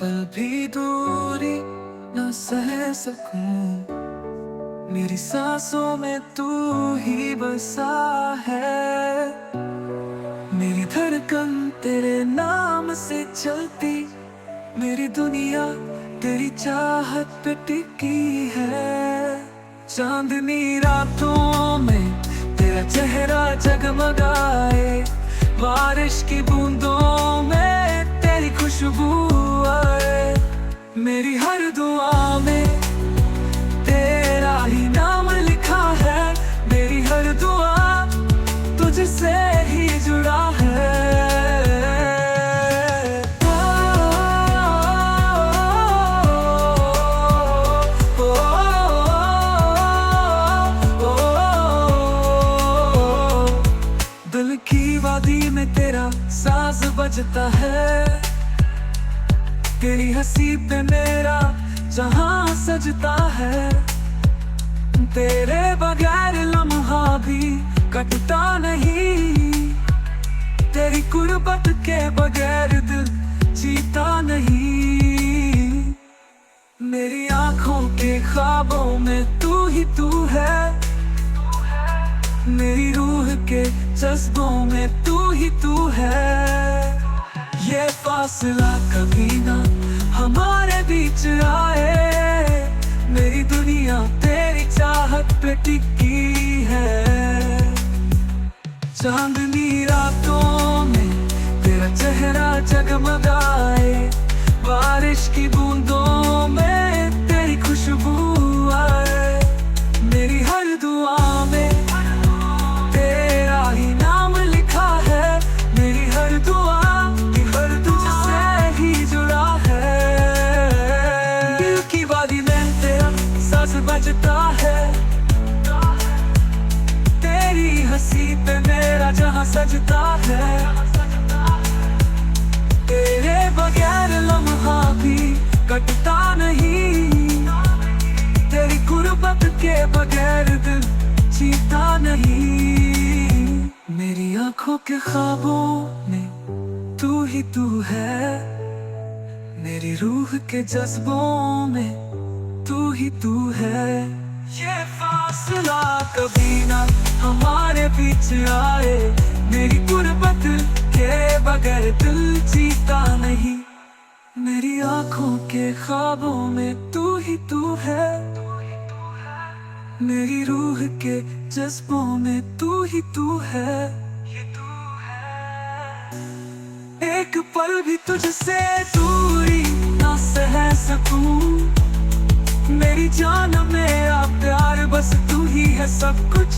पल भी दूरी न सह सकूं। मेरी सांसों में तू ही बसा है। मेरी धड़कन तेरे नाम से चलती, मेरी दुनिया तेरी चाहत पे टिकी है। चांदनी रातों में तेरा चेहरा जगमगाए, बारिश की बूंदों में तेरी खुशबू आए। मेरी हर दुआ में तेरा ही नाम लिखा है, मेरी हर दुआ तुझसे ही जुड़ा है। दिल की वादी में तेरा साज बजता है, तेरी हंसी पे मेरा जहां सजता है। तेरे बगैर लम्हा भी कटता नहीं, तेरी कुर्बत के बगैर दिल जीता नहीं। मेरी आंखों के ख्वाबों में तू ही तू है, मेरी रूह के जज्बों में तू ही तू है। ये फासला कभी ना हमारे बीच आए, मेरी दुनिया तेरी चाहत पे टिकी है। चांदनी रातों में तेरा चेहरा जगमगाए, बारिश की बूंदों में तेरी खुशबू आए। मेरी हर दुआ में तेरा ही नाम लिखा है, मेरी हर दुआ तुझसे ही जुड़ा है। दिल की वादी में तेरा साज बजता है, तेरी हंसी पे मेरा जहां सजता है। तेरे बगैर लम्हा भी कटता नहीं, तेरी कुर्बत के बगैर दिल जीता नहीं। मेरी आंखों के ख्वाबों में तू ही तू है, मेरी रूह के जज्बों में तू ही तू है। ये फासला कभी ना हमारे बीच आए, मेरी गुर्बत के बगैर दिल जीता नहीं। मेरी आंखों के ख्वाबों में तू ही तू है, मेरी रूह के जज्बों में तू ही तू है। एक पल भी तुझसे दूरी ना सह सकूं। मेरी जान मेरा प्यार बस तू ही है सब कुछ।